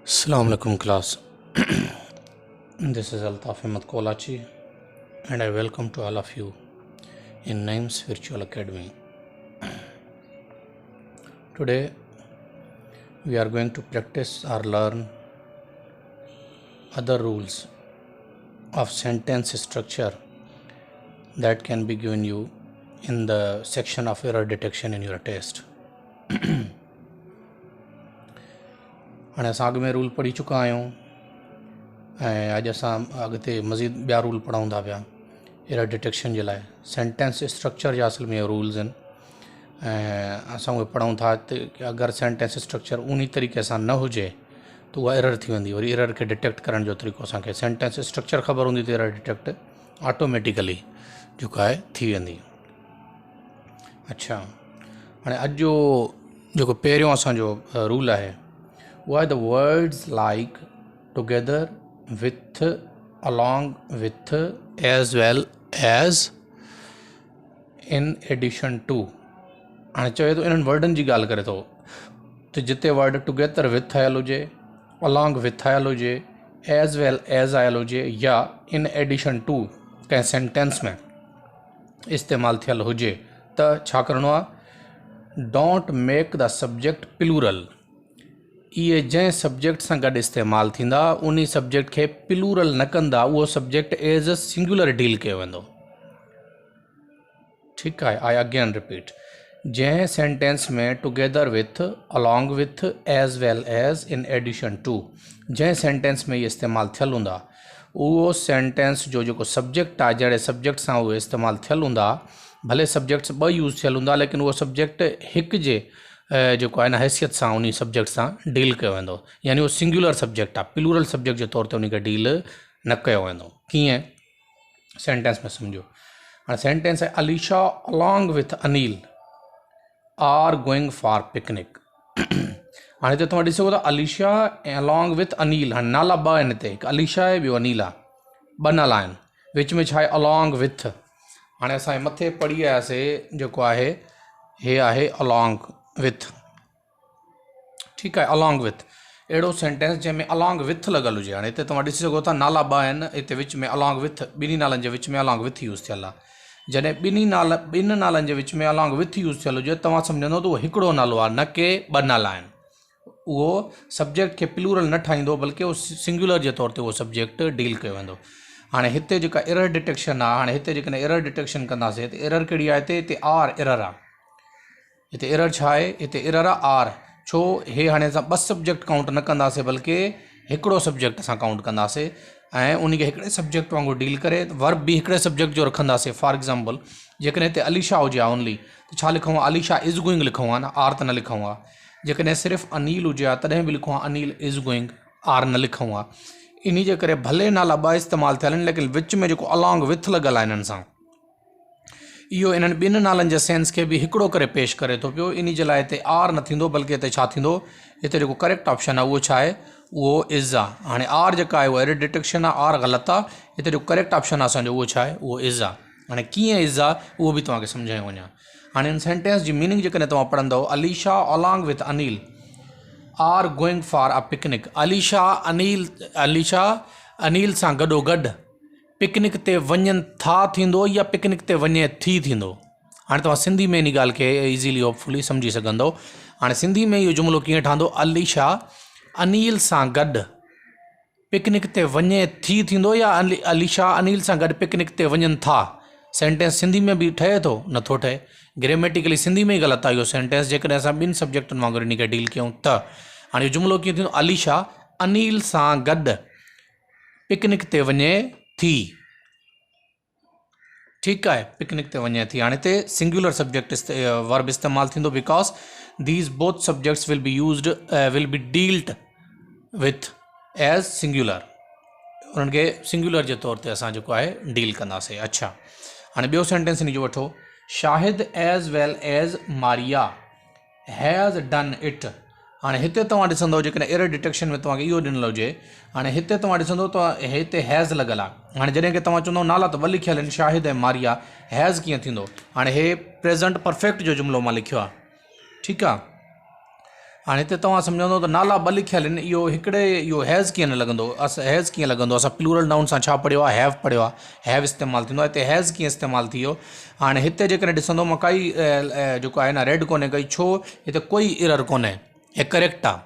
Assalamu alaikum class. This is Altaf Ahmed Kolachi and I welcome to all of you in Names Virtual Academy. Today we are going to practice or learn other rules of sentence structure that can be given you in the section of error detection in your test. हाणे असां अॻु में rule पढ़ी चुका आहियूं ऐं अॼु असां अॻिते मज़ीद ॿिया रूल पढ़ूं था पिया एरर डिटेक्शन जे लाइ। सेंटेंस स्ट्रक्चर जा असल में रूल्स आहिनि ऐं असां उहे पढ़ूं था कि अगरि सेंटेंस स्ट्रक्चर उन तरीक़े सां न हुजे त उहा एरर थी वेंदी। वरी एरर खे डिटेक्ट करण जो तरीक़ो असांखे सेंटेंस स्ट्रक्चर ख़बर हूंदी त एरर डिटेक्ट ऑटोमेटिकली जेको आहे थी वेंदी। अच्छा, हाणे अॼु जो जेको पहिरियों असांजो रूल आहे why the words like together with along with as well as in addition to। हाणे चवे थो इन्हनि वर्डनि जी ॻाल्हि करे थो त जिते वर्ड टुगेदर विथ आयल हुजे, अलॉन्ग विथ आयल हुजे, एज वेल एज आयल हुजे या इन एडिशन टू कंहिं सेंटेंस में इस्तेमालु थियल हुजे त छा करिणो आहे? Don't make the subject plural. इहे जंहिं सब्जेक्ट सां गॾु इस्तेमालु थींदा उन सब्जेक्ट खे प्लूरल न कंदा, उहो subject as a singular deal कयो वेंदो। ठीकु आहे, आई अगेन रिपीट, जंहिं सेंटेंस में together with, along with, as well as, in addition to जंहिं सेंटेंस में इहे इस्तेमालु थियल हूंदा उहो सेंटेंस जो जेको सब्जेक्ट आहे जहिड़े सब्जेक्ट सां उहे इस्तेमालु थियल हूंदा, भले सब्जेक्ट्स ॿ यूज़ थियल हूंदा लेकिन उहो सब्जेक्ट हिकु जे जेको आहे न हैसियत सां उन सब्जेक्ट सां डील कयो वेंदो, यानी उहो सिंगुलर सब्जेक्ट आहे, प्लूरल सब्जेक्ट जे तौर ते उनखे डील न कयो वेंदो। कीअं? सेंटेंस में सम्झो। हाणे सेंटेंस आहे Alisha along with Anil are going for picnic. हाणे हिते तव्हां ॾिसो था अलीशा ऐं अलॉन्ग विथ अनिल, हाणे नाला ॿ आहिनि हिते, हिकु अलीशा आहे ॿियो अनिल आहे, ॿ नाला आहिनि, विच में छा आहे अलॉन्ग विथ। हाणे असां मथे पढ़ी आयासीं जेको आहे हे आहे अलॉन्ग विथ। ठीकु आहे, अलॉन्ग विथ अहिड़ो सेंटेंस जंहिंमें अलॉन्ग विथ लॻल हुजे। हाणे हिते तव्हां ॾिसी सघो था नाला ॿ आहिनि, हिते विच में अलॉन्ग विथ, ॿिन्ही नालनि जे विच में अलॉन्ग विथ यूज़ थियल आहे। जॾहिं ॿिनि नालनि जे विच में अलॉन्ग विथ यूज़ थियल हुजे तव्हां सम्झंदो त उहो हिकिड़ो नालो आहे, न के ॿ नाला आहिनि। उहो सब्जेक्ट खे प्लूरल न ठाहींदो बल्कि उहो सिंगुलर जे तौर ते उहो सब्जेक्ट डील कयो वेंदो। हाणे हिते जेका एरर डिटेक्शन आहे, हाणे हिते जेकॾहिं एरर डिटेक्शन कंदासीं त एरर कहिड़ी आहे? हिते आर एरर आहे। हिते एरर छा आहे? हिते एरर आहे आर। छो? हे हाणे असां ॿ सब्जेक्ट काउंट न कंदासीं बल्कि हिकिड़ो सब्जेक्ट असां काउंट कंदासीं ऐं उनखे हिकिड़े सब्जेक्ट वांगुरु डील करे वर्ब बि हिकिड़े सब्जेक्ट जो रखंदासीं। फॉर एग्ज़ाम्पल जेकॾहिं हिते अलीशा हुजे आहे ओनली त छा लिखूं आहे? अलीशा इज़ गोइंग लिखूं आहे न, आर त न लिखूं आहे। जेकॾहिं सिर्फ़ु अनिल हुजे आहे तॾहिं बि लिखूं आहे अनिल इज़ गोइंग, आर न लिखूं आहे। इन जे करे भले नाला ॿ इस्तेमालु थियल आहिनि लेकिन विच में जेको अलॉन्ग विथ लॻल आहे इन्हनि सां, इहो इन्हनि ॿिनि नालनि जे सेंस खे बि हिकिड़ो करे पेश करे थो पियो। इन जे लाइ हिते आर न थींदो बल्कि हिते छा थींदो? हिते जेको करेक्ट ऑप्शन आहे उहो छा आहे? उहो इज़ आहे। हाणे आर जेका आहे उहा एरर डिटेक्शन आहे, आर ग़लति आहे। हिते जेको करेक्ट ऑप्शन आहे असांजो उहो छा आहे? उहो इज़ आहे। हाणे कीअं इज़ आहे उहो बि तव्हांखे सम्झायो वञा। हाणे इन सेंटेंस जी मीनिंग जेकॾहिं तव्हां पढ़ंदव, Alisha along with Anil are going for a picnic. Alisha Anil सां गॾोगॾु पिकनिक ते वञनि था थींदो या पिकनिक ते वञे थी थींदो। हाणे तव्हां सिंधी में इन ॻाल्हि खे ईज़ीली होपफुली सम्झी सघंदव। हाणे सिंधी में इहो जुमिलो कीअं ठहंदो? अलीशा अनिल सां गॾु पिकनिक ते वञे थी थींदो या अलीशा अनिल सां गॾु पिकनिक ते वञनि था। सेंटेंस सिंधी में बि ठहे थो? नथो ठहे। ग्रामेटिकली सिंधी में ई ग़लति आहे इहो सेंटेंस जेकॾहिं असां ॿिनि सब्जेक्टनि वांगुरु इन खे डील कयूं त। हाणे इहो जुमिलो कीअं थींदो? अलीशा अनिल सां गॾु पिकनिक ते वञे थी। ठीकु आहे, पिकनिक ते वञे थी। हाणे हिते सिंगुलर सब्जेक्ट वर्ब इस्तेमालु थींदो because these both subjects will be dealt with as singular. उन्हनि खे सिंगुलर जे तौर ते असां जेको आहे डील कंदासीं। अच्छा, हाणे ॿियो सेंटेंस इन जो वठो, Shahid as well as Maria has done it. हाणे हिते तव्हां ॾिसंदव जेकॾहिं एरर डिटेक्शन में तव्हांखे इहो ॾिनल हुजे, हाणे हिते तव्हां ॾिसंदव त हिते हैज़ लॻल आहे। हाणे जॾहिं की तव्हां चवंदव नाला त ॿ लिखियल आहिनि शाहिद ऐं मारिया, हैज़ कीअं थींदो? हाणे हे प्रेज़ेंट परफेक्ट जो जुमिलो मां लिखियो आहे। ठीकु आहे, हाणे हिते तव्हां सम्झंदो त नाला ॿ लिखियल आहिनि, इहो हिकिड़े इहो हैज़ कीअं न लॻंदो, हैज़ कीअं लॻंदो, असां प्लूरल नाउन सां छा पढ़ियो आहे, हैव पढ़ियो आहे, हैव इस्तेमालु थींदो आहे, हिते हैज़ कीअं इस्तेमालु थी वियो। हाणे हिते जेकॾहिं ॾिसंदो मां काई जेको आहे न रेड कोन्हे कई, छो हिते कोई एरर कोन्हे, हे करेक्ट आहे।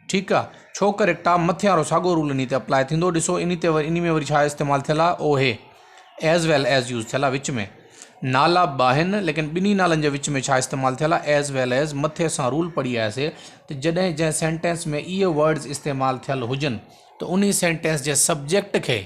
ठीकु आहे, छो करेक्ट आहे, मथे वारो साॻियो रूल इन ते अप्लाई थींदो। ॾिसो इन में वरी छा इस्तेमालु थियल आहे, ओ हे एज़ वेल एज़ यूज़ थियल आहे, विच में नाला ॿ आहिनि लेकिन ॿिन्ही नालनि जे विच में छा इस्तेमालु थियल आहे, एज़ वेल एज़। मथे असां रूल पढ़ी आयासीं त जॾहिं जंहिं सेंटेंस में इहे वर्ड्स इस्तेमालु थियल हुजनि त उन सेंटेंस जे सब्जेक्ट खे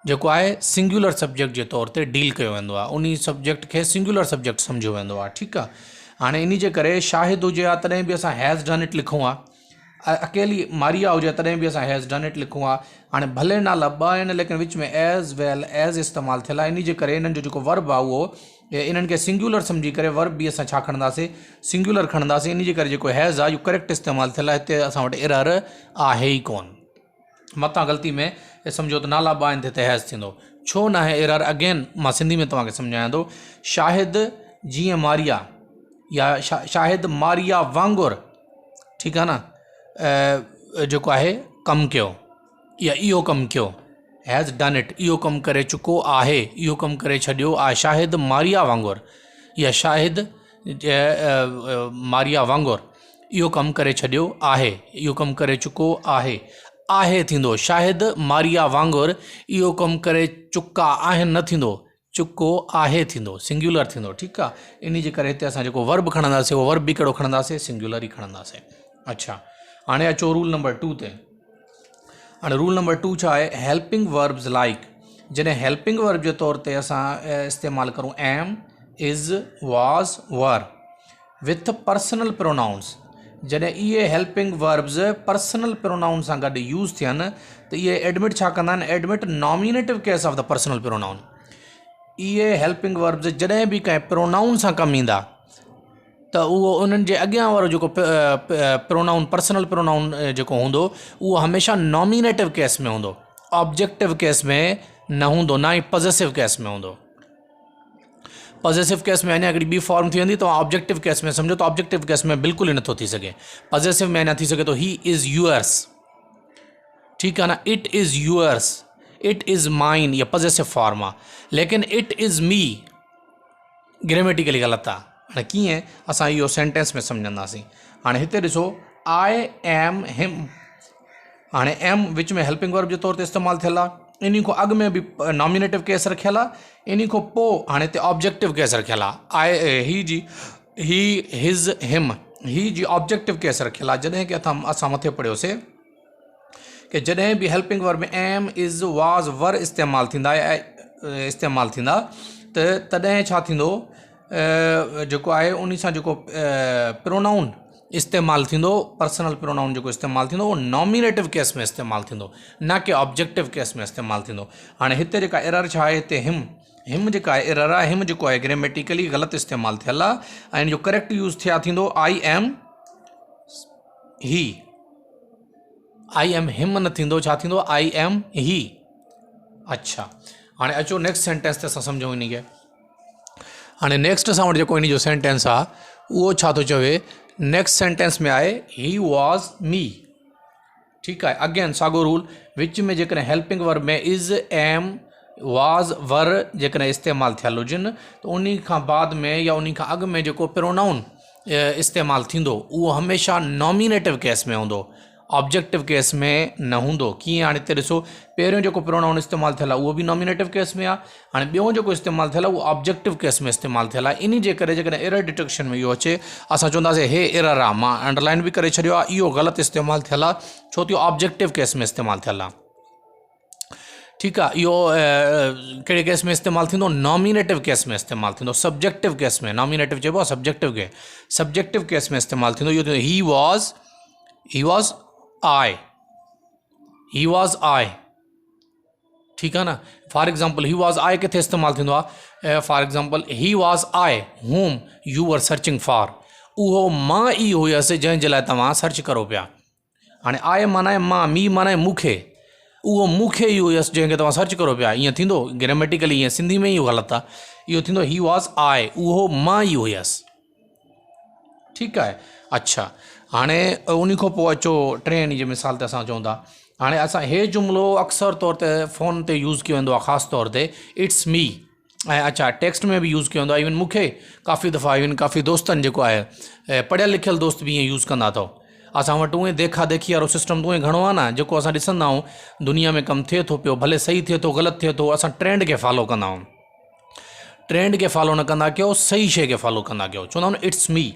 जेको आहे सिंगुलर सब्जेक्ट जे तौर ते डील कयो वेंदो आहे, उन सब्जेक्ट खे सिंगुलर सब्जेक्ट सम्झियो वेंदो आहे। ठीकु आहे, हाणे इन जे करे शाहिद हुजे हा तॾहिं बि असां हैज़ डन इट लिखूं हा, अकेली मारिया हुजे तॾहिं बि असां हैज़ डन इट लिखूं हा। हाणे भले नाला ॿ आहिनि लेकिन विच में एज़ वेल एज़ इस्तेमालु थियल आहे, इन जे करे इन्हनि जो जेको वर्ब आहे उहो इन्हनि खे सिंगुलर सम्झी करे वर्ब बि असां छा खणंदासीं, सिंगुलर खणंदासीं। इन जे करे जेको हैज़ आहे इहो करेक्ट इस्तेमालु थियल आहे, हिते असां वटि एरर आहे ई कोन। मतां ग़लती में सम्झो त नाला ॿ आहिनि त हिते हैज़ थींदो, छो न आहे एरर। अगेन मां सिंधी में तव्हांखे सम्झायां थो, शाहिद जीअं मारिया या शाहिद मारिया वांगुरु, ठीकु आहे न, जेको आहे कमु कयो या इहो कमु कयो, हैज़ डन इट, इहो कमु करे चुको आहे, इहो कमु करे छॾियो आहे, शाहिद मारिया वांगुरु या शाहिद मारिया वांगुरु इहो कमु करे छॾियो आहे, इहो कमु करे चुको आहे, आहे थींदो, शाहिद मारिया वांगुरु इहो कमु करे चुका आहिनि न थींदो, चुको आहे थींदो, सिंगुलर थींदो। ठीकु आहे, इन जे करे हिते असां जेको वर्ब खणंदासीं उहो वर्ब बि कहिड़ो खणंदासीं, सिंगुलर ई खणंदासीं। अच्छा, हाणे अचो रूल नंबर 2 ते। हाणे रूल नंबर 2 छा आहे, हेल्पिंग वर्ब्स लाइक, जॾहिं हेल्पिंग वर्ब जे तौर ते असां इस्तेमालु करूं एम, इज़, वाज़, वर विथ पर्सनल प्रोनाउंस, जॾहिं इहे हेल्पिंग वर्ब्स पर्सनल प्रोनाउन सां गॾु यूज़ थियनि त इहे एडमिट छा कंदा आहिनि, admit nominative case of the personal pronoun. इहे हेल्पिंग वर्ब्स जॾहिं बि कंहिं प्रोनाउन सां कमु ईंदा त उहो उन्हनि जे अॻियां वारो जेको प्रोनाउन पर्सनल प्रोनाउन जेको हूंदो उहो हमेशह नॉमिनेटिव केस में हूंदो, ऑब्जेक्टिव केस में न हूंदो, ना ई पॉजिटिव केस में हूंदो। पॉजिटिव केस में अञा हिकिड़ी ॿी फॉर्म थी वेंदी, तव्हां ऑब्जेक्टिव केस में सम्झो त ऑब्जेक्टिव केस में बिल्कुलु ई नथो थी सघे। पॉजिटिव में अञा थी सघे थो, ही इज़ यूअर्स, ठीकु आहे न, it is yours, it is माइन, इहा पॉजिटिव फॉर्म आहे, लेकिन इट इज़ मी ग्रामेटिकली ग़लति आहे। हाणे कीअं असां इहो सेंटेंस में सम्झंदासीं, हाणे हिते ॾिसो आई एम हिम, हाणे एम विच में हेल्पिंग वर्ब जे तौर ते इस्तेमालु थियल आहे, इन खां अॻु में बि नॉमिनेटिव केस रखियल आहे, इन खां पोइ हाणे हिते ऑब्जेक्टिव केस रखियल आहे, आई ही जी ही हिज़ हिम, ही जी ऑब्जेक्टिव केस रखियल आहे। जॾहिं की असां मथे पढ़ियोसीं कि जॾहिं बि हेल्पिंग वर्ब में एम, इज़, वाज़, वर इस्तेमालु थींदा त तॾहिं छा थींदो, जेको आहे उन सां जेको प्रोनाउन इस्तेमालु थींदो, पर्सनल प्रोनाउन जेको इस्तेमालु थींदो उहो नॉमिनेटिव केस में इस्तेमालु थींदो, न कि ऑब्जेक्टिव केस में इस्तेमालु थींदो। हाणे हिते जेका एरर छा आहे, हिते हिम जेका आहे एरर आहे, हिम जेको आहे ग्रामेटिकली ग़लति इस्तेमालु थियल आहे ऐं इन जो करेक्ट यूज़ थिया थींदो आई एम ही, आई एम हिम न थींदो, छा थींदो आई एम ही। अच्छा, हाणे अचो नेक्स्ट सेंटेंस ते असां सम्झूं इन खे। हाणे नेक्स्ट असां वटि जेको इन जो सेंटेंस आहे उहो छा थो चवे, नेक्स्ट सेंटेंस में आहे ही वॉज़ मी, ठीकु आहे। अगेन साॻियो रूल, विच में जेकॾहिं हेल्पिंग वर्ब में इज़, एम, वाज़, वर जेकॾहिं इस्तेमालु थियल हुजनि त उन खां बाद में या उन खां अॻु में जेको प्रोनाउन इस्तेमालु थींदो उहो हमेशह नॉमिनेटिव केस में हूंदो, ऑब्जेक्टिव केस में न हूंदो। कीअं, हाणे हिते ॾिसो पहिरियों जेको प्रोनाउन इस्तेमालु थियल आहे उहो बि नॉमिनेटिव केस में आहे, हाणे ॿियों जेको इस्तेमालु थियल आहे उहो ऑब्जेक्टिव केस में इस्तेमालु थियल आहे। इन जे करे जेकॾहिं एरर डिटेक्शन में इहो अचे असां चवंदासीं हे एरर आहे, मां अंडरलाइन बि करे छॾियो आहे, इहो ग़लति इस्तेमालु थियल आहे छो त इहो ऑब्जेक्टिव केस में इस्तेमालु थियल आहे। ठीकु आहे, इहो कहिड़े केस में इस्तेमालु थींदो, नॉमिनेटिव केस में इस्तेमालु थींदो, सब्जेक्टिव केस में, नॉमिनेटिव चइबो आहे सब्जेक्टिव केस में इस्तेमालु थींदो। इहो he was I, he was आई, ठीकु आहे न। फॉर एग्ज़ाम्पल ही वॉज़ आई किथे इस्तेमालु थींदो आहे, for example he was I home you were searching for, उहो मां ई हुयसि जंहिंजे लाइ तव्हां सर्च करो पिया। हाणे आई माना मां, मी माना मूंखे, उहो मूंखे ई हुयसि जंहिंखे तव्हां सर्च करो पिया, ईअं थींदो ग्रामेटिकली, ईअं सिंधी में ई ग़लति आहे, इहो थींदो ही वॉज़ आई, उहो मां ई हुयसि, ठीकु आहे। अच्छा, हाणे उन खां पोइ अचो टे ॾींहं जी मिसाल ते असां चऊं था हाणे असां हे जुमिलो अक्सर तौर ते फ़ोन ते यूज़ कयो वेंदो आहे ख़ासि तौर ते इट्स मी ऐं अच्छा टेक्स्ट में भी यूज़ कयो वेंदो आहे इवन मूंखे काफ़ी दफ़ा इवन काफ़ी दोस्तनि जेको आहे पढ़ियल लिखियल दोस्त भी ईअं यूज़ कंदा अथव असां वटि उहे देखा देखी वारो सिस्टम उहे घणो आहे न जेको असां ॾिसंदा आहियूं दुनिया में कमु थिए थो पियो भले सही थिए थो ग़लति थिए थो असां ट्रेंड खे फॉलो कंदा आहियूं ट्रेंड खे फॉलो न कंदा कयो सही शइ खे फॉलो कंदा कयो चवंदा आहियूं न इट्स मी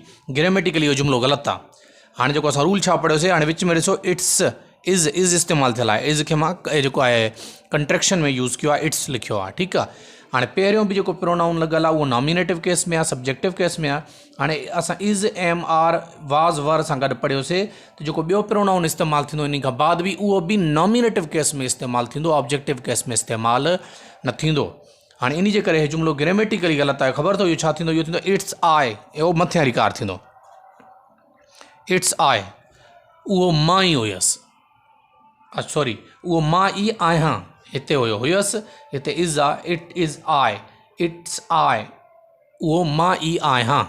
ग्रामेटिकली इहो जुमिलो ग़लति आहे हाणे जेको असां रूल छा पढ़ियोसीं हाणे विच में ॾिसो इट्स इज़ इस्तेमालु थियल आहे इज़ खे मां जेको आहे कंट्रेक्शन में यूज़ कयो आहे इट्स लिखियो आहे ठीकु आहे हाणे पहिरियों बि जेको प्रोनाउन लॻल आहे उहो नॉमिनेटिव केस में आहे सब्जेक्टिव केस में आहे हाणे असां इज़ एम आर वाज़ वर सां गॾु पढ़ियोसीं त जेको ॿियो प्रोनाउन इस्तेमालु थींदो इन खां बाद बि उहो बि नॉमिनेटिव केस में इस्तेमालु थींदो ऑब्जेक्टिव केस में इस्तेमालु न थींदो हाणे इन जे करे इहो जुमिलो ग्रामेटिकली ग़लति आहे ख़बर अथव इहो छा थींदो इहो थींदो इट्स आई इहो मथियां रिकार थींदो इट्स आई उहो मां ई हुयसि सॉरी उहो मां ई आहियां हिते हुयसि हिते इज़ आहे it is I it's I उहो मां ई आहियां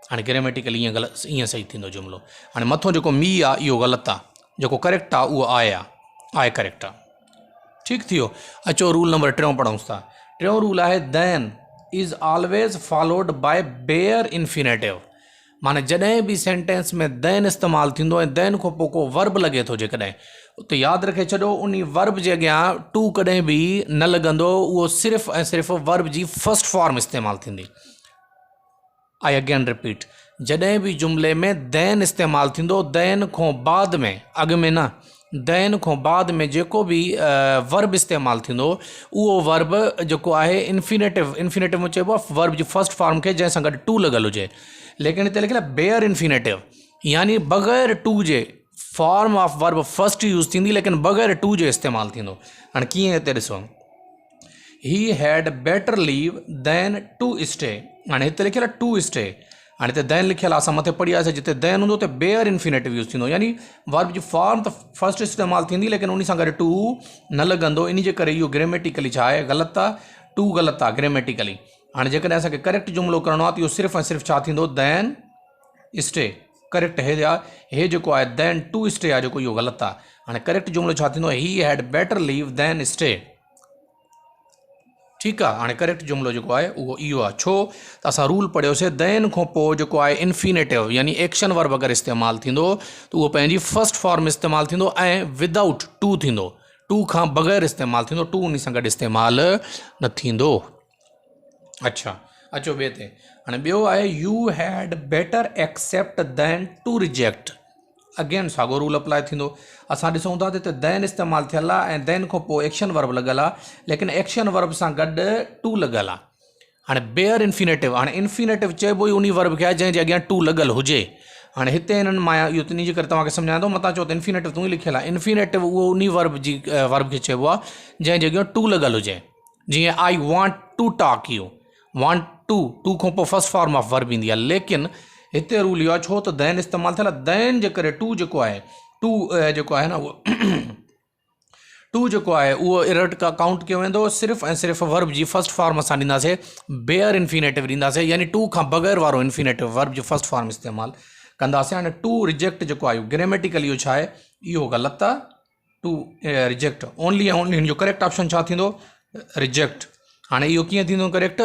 हाणे ग्रामेटिकली ईअं ग़लति ईअं सही थींदो जुमिलो हाणे मथों जेको मी आहे इहो ग़लति आहे जेको करेक्ट आहे उहो आहे करेक्ट आहे ठीकु थी वियो अचो रूल नंबर 3 पढ़ूं था टियों रूल आहे then is always followed by bare infinitive माने जॾहिं बि सेंटेंस में देन इस्तेमालु थींदो ऐं देन खां पोइ को वर्ब लॻे थो जेकॾहिं उते यादि रखे छॾो उन वर्ब जे अॻियां टू कॾहिं बि न लॻंदो उहो सिर्फ़ु ऐं सिर्फ़ु वर्ब जी फर्स्ट फॉर्म इस्तेमालु थींदी आई अगेन रिपीट जॾहिं बि जुमिले में देन इस्तेमालु थींदो देन खां बाद में अॻु में न देन खां बाद में जेको बि वर्ब इस्तेमालु थींदो उहो वर्ब जेको आहे इन्फिनेटिव में चइबो आहे वर्ब जी फर्स्ट फॉर्म खे जंहिंसां गॾु टू लॻल हुजे लेकिन हिते लिखियलु आहे बेयर इन्फिनेटिव यानी बग़ैर टू जे form of verb first use थींदी लेकिन बग़ैर टू जे इस्तेमालु थींदो हाणे कीअं हिते ॾिसो he had better leave than to stay हाणे हिते लिखियलु आहे टू स्टे हाणे हिते देन लिखियलु आहे असां मथे पढ़ी आयासीं जिते देन हूंदो त बेयर इन्फिनेटिव यूज़ थींदो यानी वर्ब जी फॉर्म त फर्स्ट इस्तेमालु थींदी लेकिन उन सां गॾु टू न लॻंदो इन जे करे इहो ग्रामेटिकली छा आहे ग़लति आहे टू ग़लति आहे ग्रामेटिकली हाणे जेकॾहिं असांखे करेक्ट जुमिलो करिणो आहे त इहो सिर्फ़ु ऐं सिर्फ़ु छा थींदो देन स्टे करेक्ट हे जेको आहे देन टू स्टे आहे जेको इहो ग़लति आहे हाणे करेक्ट जुमिलो छा थींदो ही had better leave than stay ठीकु आहे हाणे करेक्ट जुमिलो जेको आहे उहो इहो आहे छो त असां रूल पढ़ियोसीं देन खां पोइ जेको आहे इन्फिनेटिव यानी एक्शन वर्ब अगरि इस्तेमालु थींदो त उहो पंहिंजी फर्स्ट फॉर्म इस्तेमालु थींदो ऐं विदाउट टू थींदो टू खां बग़ैर इस्तेमालु थींदो टू उन सां गॾु इस्तेमालु न थींदो अच्छा अचो ॿिए ते हाणे ॿियो आहे यू हैड बेटर एक्सेप्ट देन टू रिजेक्ट अगेन साॻियो रूल अप्लाई थींदो असां ॾिसूं था त हिते देन इस्तेमालु थियल आहे ऐं देन खां पोइ एक्शन वर्ब लॻल आहे लेकिन एक्शन वर्ब सां गॾु टू लॻल आहे हाणे बेयर इन्फिनेटिव हाणे इन्फिनेटिव चइबो ई उन वर्ब खे आहे जंहिंजे अॻियां टू लॻल हुजे हाणे हिते हिननि मां इहो इन जे करे तव्हांखे सम्झायां थो मतां चओ त इन्फिनेटिव तूं ई लिखियलु आहे इन्फिनेटिव उहो उन वर्ब खे चइबो आहे जंहिंजे अॻियां टू लॻल हुजे जीअं I want to talk you want to खां पोइ फर्स्ट फॉर्म ऑफ वर्ब ईंदी आहे लेकिन हिते रूल इहो आहे छो त देन इस्तेमालु थियल आहे देन जे करे टू जेको आहे न उहो टू जेको आहे उहो इरट का काउंट कयो वेंदो सिर्फ़ु ऐं सिर्फ़ु वर्ब जी फर्स्ट फॉर्म असां ॾींदासीं बेयर इन्फिनेटिव ॾींदासीं यानी टू खां बग़ैर वारो इन्फिनेटिव वर्ब जी फर्स्ट फॉर्म इस्तेमालु कंदासीं हाणे टू रिजेक्ट जेको आहे ग्रामेटिकली इहो छा आहे इहो ग़लति आहे टू रिजेक्ट ओनली ऐं ओनली हिन जो करेक्ट ऑप्शन छा थींदो रिजेक्ट हाणे इहो कीअं थींदो करेक्ट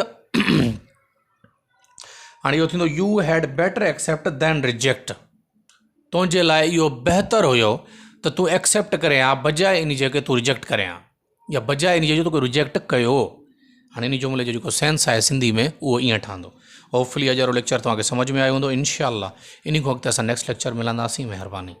हाणे इहो थींदो यू हैड बेटर एक्सेप्ट देन रिजेक्ट तुंहिंजे लाइ इहो बहितरु हुयो त तूं एक्सेप्ट करे आ बजाए इन जे तूं रिजेक्ट करे आ या बजाए इन जे तूं रिजेक्ट कयो हाणे इन जुमिले जो जेको सेंस आहे सिंधी में उहो ईअं ठहंदो होपफुली अॼु वारो लेक्चर तव्हांखे सम्झ में आयो हूंदो इंशाअल्लाह इन खां अॻिते असां नेक्स्ट लेक्चर मिलंदासीं महिरबानी।